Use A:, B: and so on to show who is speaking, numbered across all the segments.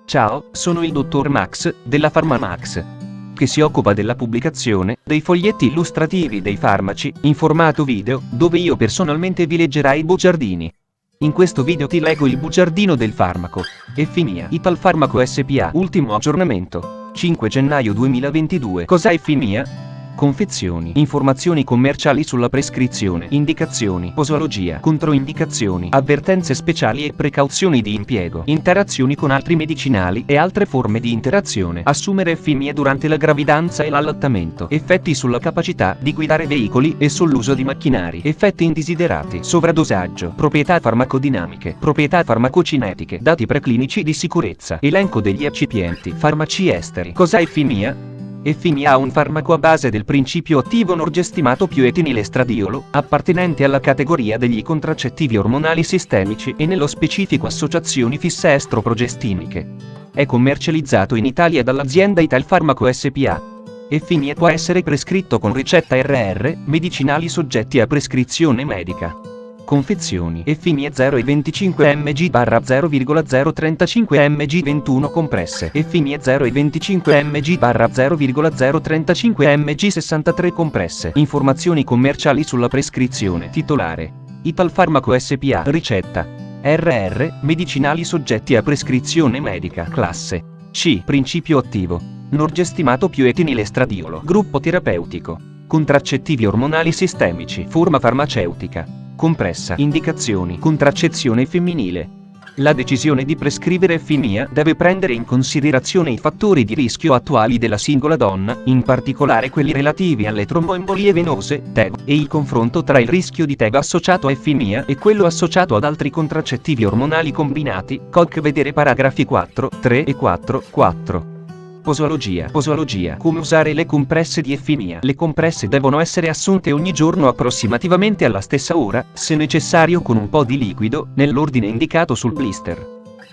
A: Ciao, sono il dottor Max, della PharmaMax, che si occupa della pubblicazione dei foglietti illustrativi dei farmaci, in formato video, dove io personalmente vi leggerai i bugiardini. In questo video ti leggo il bugiardino del farmaco. Effimia. Italfarmaco SPA. Ultimo aggiornamento. 5 gennaio 2022. Cos'è Effimia? Confezioni, informazioni commerciali sulla prescrizione, indicazioni, posologia, controindicazioni, avvertenze speciali e precauzioni di impiego, interazioni con altri medicinali e altre forme di interazione. Assumere Effimia durante la gravidanza e l'allattamento. Effetti sulla capacità di guidare veicoli e sull'uso di macchinari. Effetti indesiderati. Sovradosaggio. Proprietà farmacodinamiche. Proprietà farmacocinetiche. Dati preclinici di sicurezza. Elenco degli eccipienti. Farmaci esteri. Cos'è Effimia? Effimia ha un farmaco a base del principio attivo norgestimato più etinilestradiolo, appartenente alla categoria degli contraccettivi ormonali sistemici e nello specifico associazioni fisse estroprogestiniche. È commercializzato in Italia dall'azienda Italfarmaco SPA. Effimia può essere prescritto con ricetta RR, medicinali soggetti a prescrizione medica. Confezioni. Effimia 0,25 mg/0,035 mg 21 compresse. Effimia 0,25 mg/0,035 mg 63 compresse. Informazioni commerciali sulla prescrizione. Titolare: Italfarmaco SPA. Ricetta: RR, medicinali soggetti a prescrizione medica. Classe C. Principio attivo: norgestimato più etinilestradiolo. Gruppo terapeutico: contraccettivi ormonali sistemici. Forma farmaceutica: compressa. Indicazioni: contraccezione femminile. La decisione di prescrivere Effimia deve prendere in considerazione i fattori di rischio attuali della singola donna, in particolare quelli relativi alle tromboembolie venose, TEV, e il confronto tra il rischio di TEV associato a Effimia e quello associato ad altri contraccettivi ormonali combinati, COC vedere paragrafi 4, 3 e 4. Posologia. Come usare le compresse di Effimia. Le compresse devono essere assunte ogni giorno approssimativamente alla stessa ora, se necessario con un po' di liquido, nell'ordine indicato sul blister.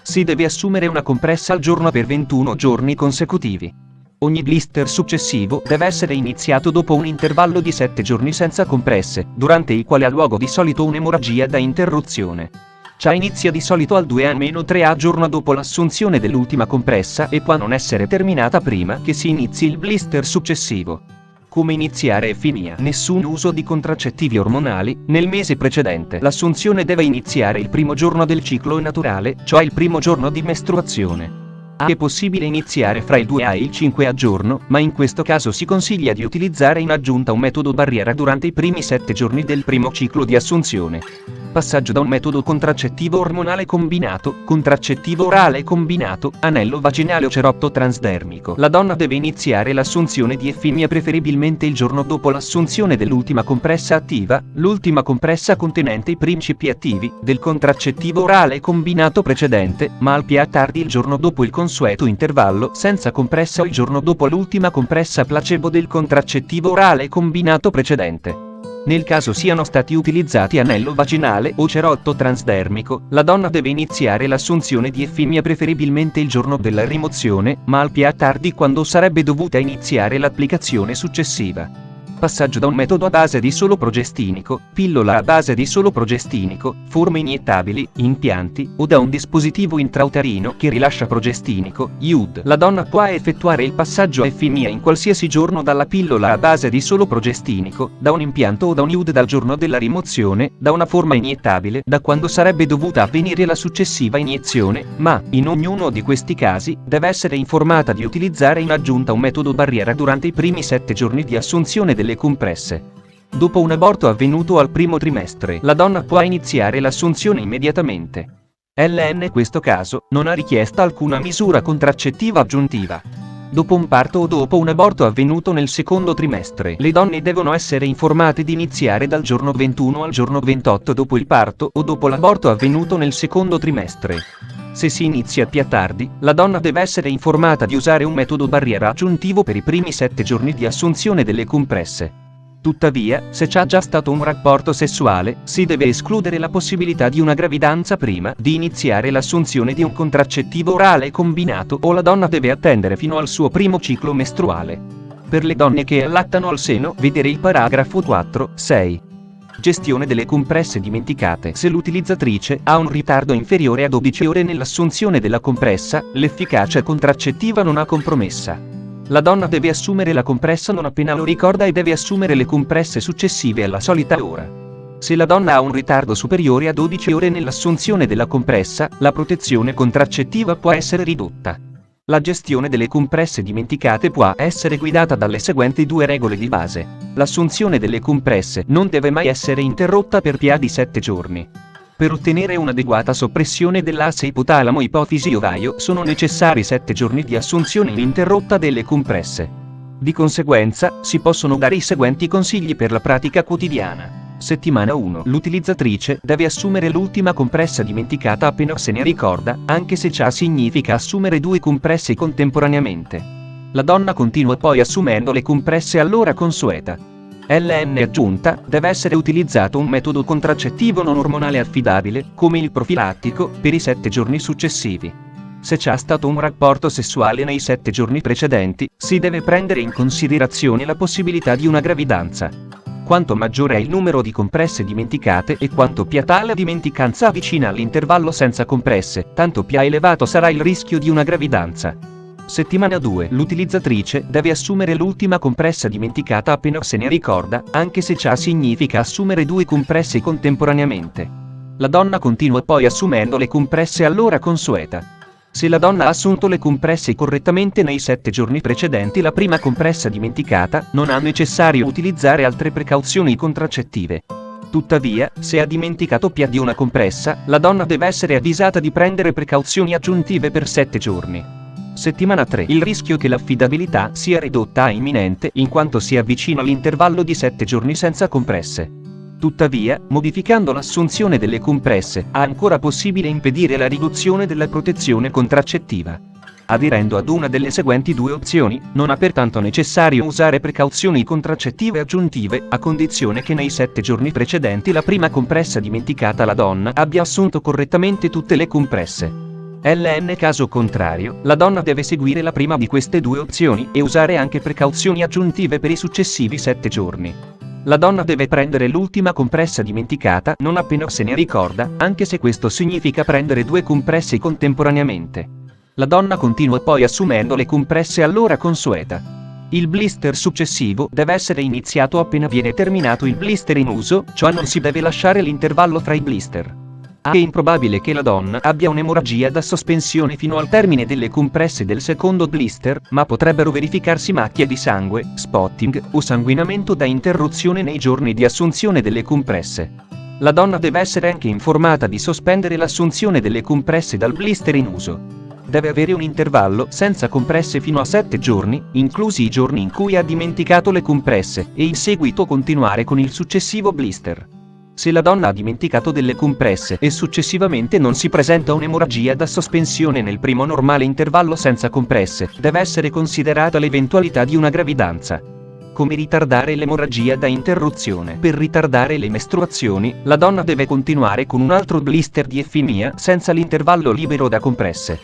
A: Si deve assumere una compressa al giorno per 21 giorni consecutivi. Ogni blister successivo deve essere iniziato dopo un intervallo di 7 giorni senza compresse, durante il quale ha luogo di solito un'emorragia da interruzione. Ciò inizia di solito al 2-3 giorno dopo l'assunzione dell'ultima compressa e può non essere terminata prima che si inizi il blister successivo. Come iniziare Effimia? Nessun uso di contraccettivi ormonali nel mese precedente. L'assunzione deve iniziare il primo giorno del ciclo naturale, cioè il primo giorno di mestruazione. È possibile iniziare fra il 2 e il 5 giorno, ma in questo caso si consiglia di utilizzare in aggiunta un metodo barriera durante i primi 7 giorni del primo ciclo di assunzione. Passaggio da un metodo contraccettivo ormonale combinato, contraccettivo orale combinato, anello vaginale o cerotto transdermico. La donna deve iniziare l'assunzione di Effimia preferibilmente il giorno dopo l'assunzione dell'ultima compressa attiva, l'ultima compressa contenente i principi attivi del contraccettivo orale combinato precedente, ma al più tardi il giorno dopo il consueto intervallo senza compressa o il giorno dopo l'ultima compressa placebo del contraccettivo orale combinato precedente. Nel caso siano stati utilizzati anello vaginale o cerotto transdermico, la donna deve iniziare l'assunzione di Effimia preferibilmente il giorno della rimozione, ma al più tardi quando sarebbe dovuta iniziare l'applicazione successiva. Passaggio da un metodo a base di solo progestinico, pillola a base di solo progestinico, forme iniettabili, impianti, o da un dispositivo intrauterino che rilascia progestinico, IUD. La donna può effettuare il passaggio a Effimia in qualsiasi giorno dalla pillola a base di solo progestinico, da un impianto o da un IUD dal giorno della rimozione, da una forma iniettabile, da quando sarebbe dovuta avvenire la successiva iniezione, ma, in ognuno di questi casi, deve essere informata di utilizzare in aggiunta un metodo barriera durante i primi 7 giorni di assunzione delle compresse. Dopo un aborto avvenuto al primo trimestre, la donna può iniziare l'assunzione immediatamente. In questo caso, non ha richiesta alcuna misura contraccettiva aggiuntiva. Dopo un parto o dopo un aborto avvenuto nel secondo trimestre, le donne devono essere informate di iniziare dal giorno 21 al giorno 28 dopo il parto o dopo l'aborto avvenuto nel secondo trimestre. Se si inizia più tardi, la donna deve essere informata di usare un metodo barriera aggiuntivo per i primi 7 giorni di assunzione delle compresse. Tuttavia, se c'è già stato un rapporto sessuale, si deve escludere la possibilità di una gravidanza prima di iniziare l'assunzione di un contraccettivo orale combinato o la donna deve attendere fino al suo primo ciclo mestruale. Per le donne che allattano al seno, vedere il paragrafo 4, 6. Gestione delle compresse dimenticate. Se l'utilizzatrice ha un ritardo inferiore a 12 ore nell'assunzione della compressa, l'efficacia contraccettiva non ha compromessa. La donna deve assumere la compressa non appena lo ricorda e deve assumere le compresse successive alla solita ora. Se la donna ha un ritardo superiore a 12 ore nell'assunzione della compressa, la protezione contraccettiva può essere ridotta. La gestione delle compresse dimenticate può essere guidata dalle seguenti due regole di base. L'assunzione delle compresse non deve mai essere interrotta per più di 7 giorni. Per ottenere un'adeguata soppressione dell'asse ipotalamo-ipofisi-ovaio sono necessari 7 giorni di assunzione ininterrotta delle compresse. Di conseguenza, si possono dare i seguenti consigli per la pratica quotidiana. Settimana 1. L'utilizzatrice deve assumere l'ultima compressa dimenticata appena se ne ricorda, anche se ciò significa assumere 2 compresse contemporaneamente. La donna continua poi assumendo le compresse all'ora consueta. LN aggiunta, deve essere utilizzato un metodo contraccettivo non ormonale affidabile, come il profilattico, per i 7 giorni successivi. Se c'è stato un rapporto sessuale nei 7 giorni precedenti, si deve prendere in considerazione la possibilità di una gravidanza. Quanto maggiore è il numero di compresse dimenticate e quanto più tale dimenticanza avvicina all'intervallo senza compresse, tanto più elevato sarà il rischio di una gravidanza. Settimana 2. L'utilizzatrice deve assumere l'ultima compressa dimenticata appena se ne ricorda, anche se ciò significa assumere 2 compresse contemporaneamente. La donna continua poi assumendo le compresse all'ora consueta. Se la donna ha assunto le compresse correttamente nei 7 giorni precedenti la prima compressa dimenticata, non è necessario utilizzare altre precauzioni contraccettive. Tuttavia, se ha dimenticato più di una compressa, la donna deve essere avvisata di prendere precauzioni aggiuntive per 7 giorni. Settimana 3. Il rischio che l'affidabilità sia ridotta è imminente in quanto si avvicina all'intervallo di 7 giorni senza compresse. Tuttavia, modificando l'assunzione delle compresse, è ancora possibile impedire la riduzione della protezione contraccettiva. Aderendo ad una delle seguenti 2 opzioni, non è pertanto necessario usare precauzioni contraccettive aggiuntive, a condizione che nei 7 giorni precedenti la prima compressa dimenticata la donna abbia assunto correttamente tutte le compresse. LN caso contrario, la donna deve seguire la prima di queste 2 opzioni e usare anche precauzioni aggiuntive per i successivi 7 giorni. La donna deve prendere l'ultima compressa dimenticata non appena se ne ricorda, anche se questo significa prendere 2 compresse contemporaneamente. La donna continua poi assumendo le compresse all'ora consueta. Il blister successivo deve essere iniziato appena viene terminato il blister in uso, cioè non si deve lasciare l'intervallo tra i blister. È improbabile che la donna abbia un'emorragia da sospensione fino al termine delle compresse del secondo blister, ma potrebbero verificarsi macchie di sangue, spotting o sanguinamento da interruzione nei giorni di assunzione delle compresse. La donna deve essere anche informata di sospendere l'assunzione delle compresse dal blister in uso. Deve avere un intervallo senza compresse fino a 7 giorni, inclusi i giorni in cui ha dimenticato le compresse, e in seguito continuare con il successivo blister. Se la donna ha dimenticato delle compresse e successivamente non si presenta un'emorragia da sospensione nel primo normale intervallo senza compresse, deve essere considerata l'eventualità di una gravidanza. Come ritardare l'emorragia da interruzione? Per ritardare le mestruazioni, la donna deve continuare con un altro blister di effimia senza l'intervallo libero da compresse.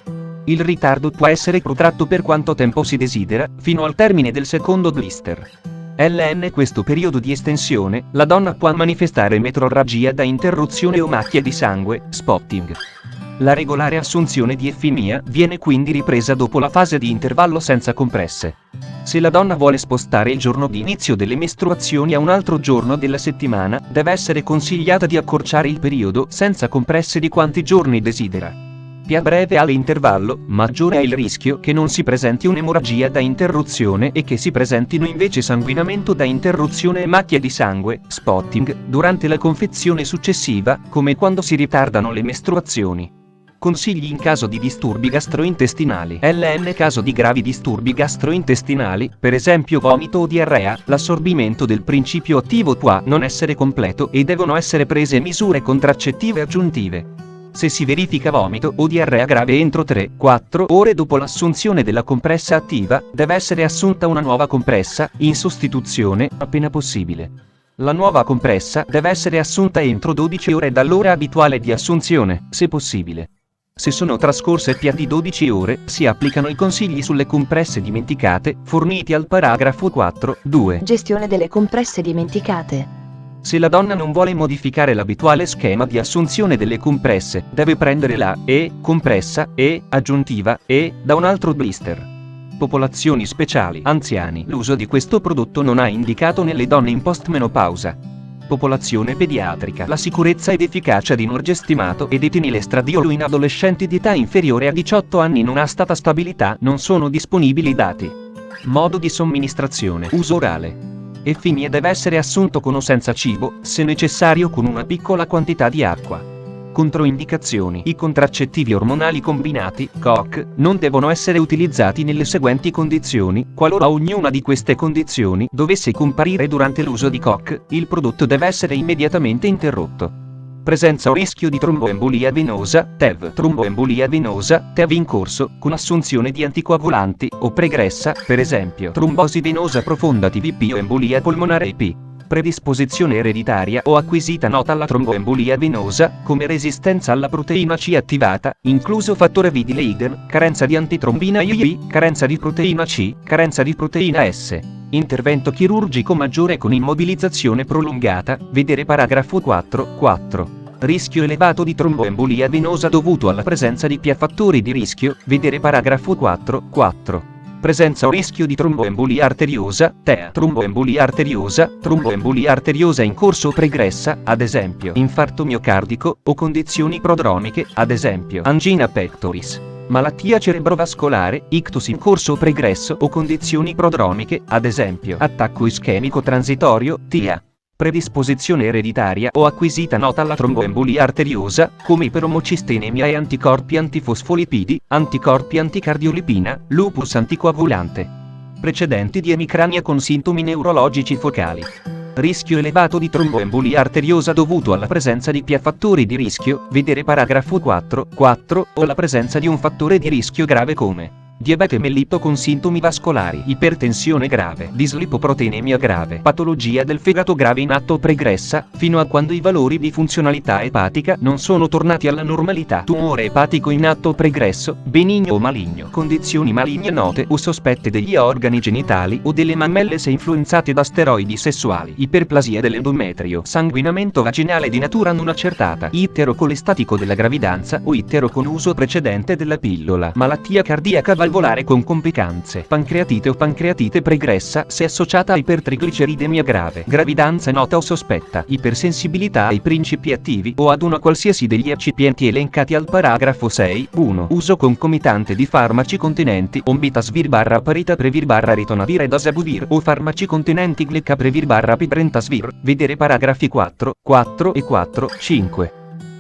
A: Il ritardo può essere protratto per quanto tempo si desidera, fino al termine del secondo blister. LN questo periodo di estensione, la donna può manifestare metrorragia da interruzione o macchie di sangue, spotting. La regolare assunzione di effimia viene quindi ripresa dopo la fase di intervallo senza compresse. Se la donna vuole spostare il giorno di inizio delle mestruazioni a un altro giorno della settimana, deve essere consigliata di accorciare il periodo senza compresse di quanti giorni desidera. Più breve ha l'intervallo, maggiore è il rischio che non si presenti un'emorragia da interruzione e che si presentino invece sanguinamento da interruzione e macchie di sangue, spotting, durante la confezione successiva, come quando si ritardano le mestruazioni. Consigli in caso di disturbi gastrointestinali. LN caso di gravi disturbi gastrointestinali, per esempio vomito o diarrea, l'assorbimento del principio attivo può non essere completo e devono essere prese misure contraccettive aggiuntive. Se si verifica vomito o diarrea grave entro 3-4 ore dopo l'assunzione della compressa attiva, deve essere assunta una nuova compressa, in sostituzione, appena possibile. La nuova compressa deve essere assunta entro 12 ore dall'ora abituale di assunzione, se possibile. Se sono trascorse più di 12 ore, si applicano i consigli sulle compresse dimenticate, forniti al paragrafo 4.2.
B: Gestione delle compresse dimenticate.
A: Se la donna non vuole modificare l'abituale schema di assunzione delle compresse, deve prendere la E, compressa, E, aggiuntiva, E, da un altro blister. Popolazioni speciali, anziani. L'uso di questo prodotto non ha indicato nelle donne in postmenopausa. Popolazione pediatrica. La sicurezza ed efficacia di norgestimato ed etinilestradiolo in adolescenti di età inferiore a 18 anni non ha stata stabilità, non sono disponibili dati. Modo di somministrazione. Uso orale. Effimia deve essere assunto con o senza cibo, se necessario con una piccola quantità di acqua. Controindicazioni. I contraccettivi ormonali combinati, COC, non devono essere utilizzati nelle seguenti condizioni. Qualora ognuna di queste condizioni dovesse comparire durante l'uso di COC, il prodotto deve essere immediatamente interrotto. Presenza o rischio di tromboembolia venosa, TEV. Tromboembolia venosa, TEV in corso, con assunzione di anticoagulanti, o pregressa, per esempio trombosi venosa profonda TVP o embolia polmonare IP. Predisposizione ereditaria o acquisita nota alla tromboembolia venosa, come resistenza alla proteina C attivata, incluso fattore V di Leiden, carenza di antitrombina IgG, carenza di proteina C, carenza di proteina S. Intervento chirurgico maggiore con immobilizzazione prolungata, vedere paragrafo 4. Rischio elevato di tromboembolia venosa dovuto alla presenza di fattori di rischio, vedere paragrafo 4. Presenza o rischio di tromboembolia arteriosa, TEA. Tromboembolia arteriosa in corso o pregressa, ad esempio infarto miocardico, o condizioni prodromiche, ad esempio angina pectoris. Malattia cerebrovascolare, ictus in corso o pregresso o condizioni prodromiche, ad esempio attacco ischemico transitorio, TIA. Predisposizione ereditaria o acquisita nota alla tromboembolia arteriosa, come iperomocistenemia e anticorpi antifosfolipidi, anticorpi anticardiolipina, lupus anticoagulante. Precedenti di emicrania con sintomi neurologici focali. Rischio elevato di tromboembolia arteriosa dovuto alla presenza di fattori di rischio, vedere paragrafo 4, o la presenza di un fattore di rischio grave come diabete mellito con sintomi vascolari, ipertensione grave, dislipoproteinemia grave, patologia del fegato grave in atto o pregressa, fino a quando i valori di funzionalità epatica non sono tornati alla normalità, tumore epatico in atto o pregresso, benigno o maligno, condizioni maligne note o sospette degli organi genitali o delle mammelle se influenzate da steroidi sessuali, iperplasia dell'endometrio, sanguinamento vaginale di natura non accertata, itero-colestatico della gravidanza o itero con uso precedente della pillola, malattia cardiaca valvolare con complicanze, pancreatite o pancreatite pregressa se associata a ipertrigliceridemia grave, gravidanza nota o sospetta, ipersensibilità ai principi attivi o ad una qualsiasi degli eccipienti elencati al paragrafo 6.1. Uso concomitante di farmaci contenenti ombitasvir / paritaprevir / ritonavir ed azabuvir o farmaci contenenti glecaprevir / pibrentasvir, vedere paragrafi 4 e 4.5.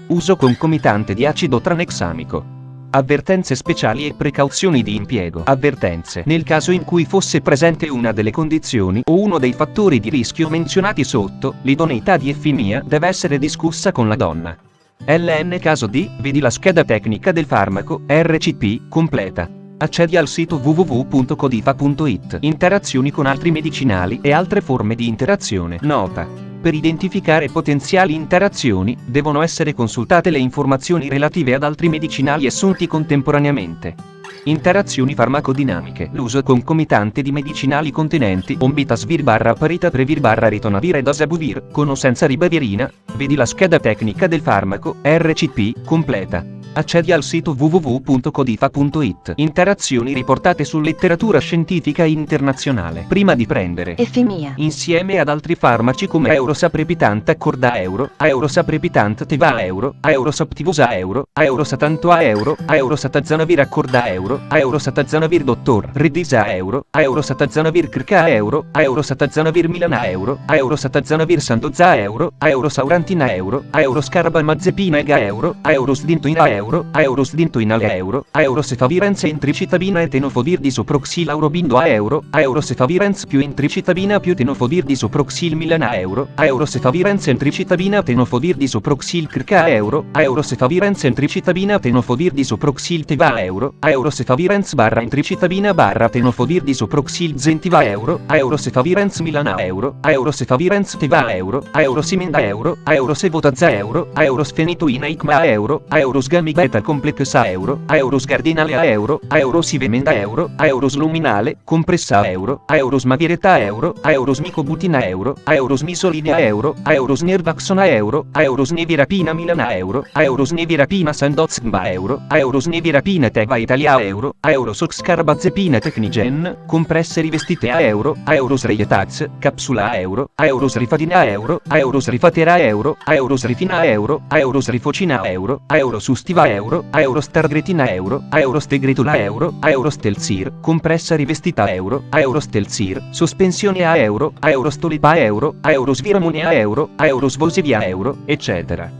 A: Uso concomitante di acido tranexamico. Avvertenze speciali e precauzioni di impiego. Avvertenze. Nel caso in cui fosse presente una delle condizioni o uno dei fattori di rischio menzionati sotto, l'idoneità di effimia deve essere discussa con la donna. LN caso di, vedi la scheda tecnica del farmaco, RCP, completa. Accedi al sito www.codifa.it. Interazioni con altri medicinali e altre forme di interazione. Nota. Per identificare potenziali interazioni, devono essere consultate le informazioni relative ad altri medicinali assunti contemporaneamente. Interazioni farmacodinamiche. L'uso concomitante di medicinali contenenti ombitasvir / paritaprevir / ritonavir ed azabuvir, con o senza ribavirina, vedi la scheda tecnica del farmaco, RCP, completa. Accedi al sito www.codifa.it. Interazioni riportate su letteratura scientifica internazionale. Prima di prendere
B: effimia
A: insieme ad altri farmaci come Eurosaprepitant Accorda euro, Eurosaprepitant Teva euro, Eurosaptivusa euro, Eurosatantoa euro, Eurosatazanavir Accorda euro, Eurosatazanavir Dottor Redisa euro, Eurosatazanavir Krka euro, Eurosatazanavir Milana euro, Eurosatazanavir Sandoza euro, Eurosaurantina euro, Euroscarbamazepina ega euro, Eurosdintoina euro, Eurosdintoinal euro, Eurosefavirenz entricitabina e tenofovir di soproxilaurobindo a euro, Eurosefavirenz più entricitabina più tenofovir di soproxil milana euro, Eurosefavirenz entricitabina tenofovir di soproxil Krka euro, Eurosefavirenz entricitabina tenofovir di soproxil Teva euro, Sefavirens barra intricitabina barra tenofovir di soproxilzentiva euro Sefavirens milana euro Sefavirens teva euro simenda euro sevotazza euro sfenitoina icma euro sgamibeta complexa euro sgardinale euro sivemenda euro sluminale compressa euro smavireta euro smicobutina euro smisolinea euro snervaxona euro snevirapina milana euro snevirapina sandozgba euro snevirapina teva italia euro soxcarbazepina tecnigen compresse rivestite a euro sreietax capsula euro srifadina euro srifatera euro srifina euro srifocina euro sustiva euro stargretina euro stegretula euro stelzir compressa rivestita euro stelzir sospensione a euro stolipa euro sviramonea euro svolsivia eccetera.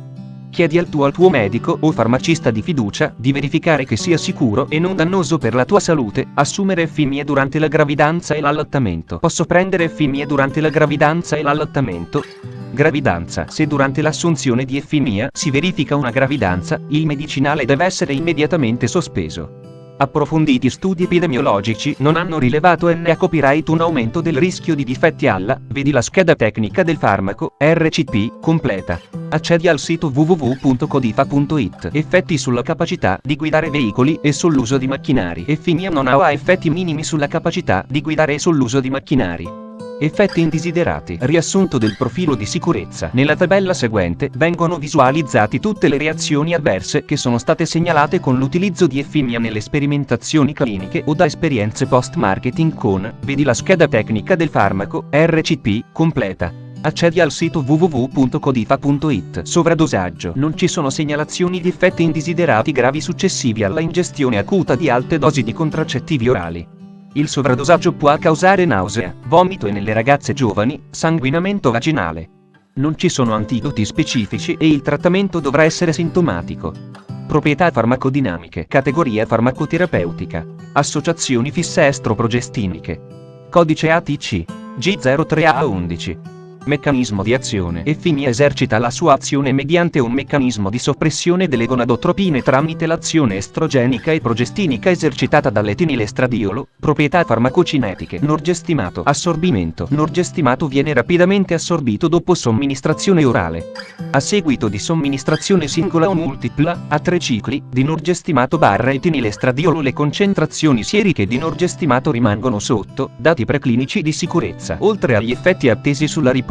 A: Chiedi al tuo medico o farmacista di fiducia di verificare che sia sicuro e non dannoso per la tua salute assumere effimie durante la gravidanza e l'allattamento. Posso prendere effimie durante la gravidanza e l'allattamento? Gravidanza. Se durante l'assunzione di effimia si verifica una gravidanza, il medicinale deve essere immediatamente sospeso. Approfonditi studi epidemiologici non hanno rilevato né copyright un aumento del rischio di difetti alla, vedi la scheda tecnica del farmaco, RCP, completa. Accedi al sito www.codifa.it. Effetti sulla capacità di guidare veicoli e sull'uso di macchinari. Effimia non ha effetti minimi sulla capacità di guidare e sull'uso di macchinari. Effetti indesiderati. Riassunto del profilo di sicurezza. Nella tabella seguente vengono visualizzati tutte le reazioni avverse che sono state segnalate con l'utilizzo di effimia nelle sperimentazioni cliniche o da esperienze post-marketing con, vedi la scheda tecnica del farmaco, RCP, completa. Accedi al sito www.codifa.it. Sovradosaggio. Non ci sono segnalazioni di effetti indesiderati gravi successivi alla ingestione acuta di alte dosi di contraccettivi orali. Il sovradosaggio può causare nausea, vomito e nelle ragazze giovani, sanguinamento vaginale. Non ci sono antidoti specifici e il trattamento dovrà essere sintomatico. Proprietà farmacodinamiche. Categoria farmacoterapeutica. Associazioni fisse estroprogestiniche. Codice ATC. G03A11. Meccanismo di azione. Effimia esercita la sua azione mediante un meccanismo di soppressione delle gonadotropine tramite l'azione estrogenica e progestinica esercitata dall'etinilestradiolo. Proprietà farmacocinetiche. Norgestimato. Assorbimento. Norgestimato viene rapidamente assorbito dopo somministrazione orale. A seguito di somministrazione singola o multipla, a 3 cicli, di norgestimato barra etinilestradiolo le concentrazioni sieriche di norgestimato rimangono sotto, dati preclinici di sicurezza. Oltre agli effetti attesi sulla riproduzione,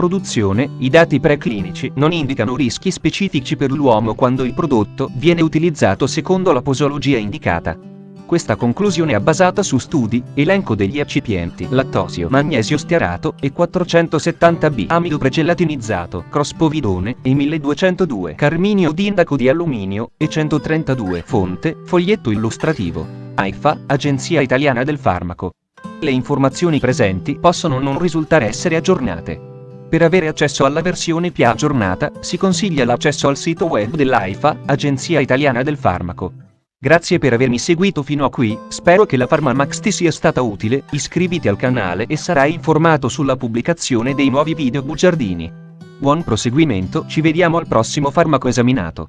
A: i dati preclinici non indicano rischi specifici per l'uomo quando il prodotto viene utilizzato secondo la posologia indicata. Questa conclusione è basata su studi, elenco degli eccipienti, lattosio, magnesio stearato e 470B, amido pregelatinizzato, crospovidone e 1202, carminio d'indaco di alluminio e 132. Fonte, foglietto illustrativo. AIFA, Agenzia Italiana del Farmaco. Le informazioni presenti possono non risultare essere aggiornate. Per avere accesso alla versione più aggiornata, si consiglia l'accesso al sito web dell'AIFA, Agenzia Italiana del Farmaco. Grazie per avermi seguito fino a qui, spero che la PharmaMax ti sia stata utile, iscriviti al canale e sarai informato sulla pubblicazione dei nuovi video bugiardini. Buon proseguimento, ci vediamo al prossimo farmaco esaminato.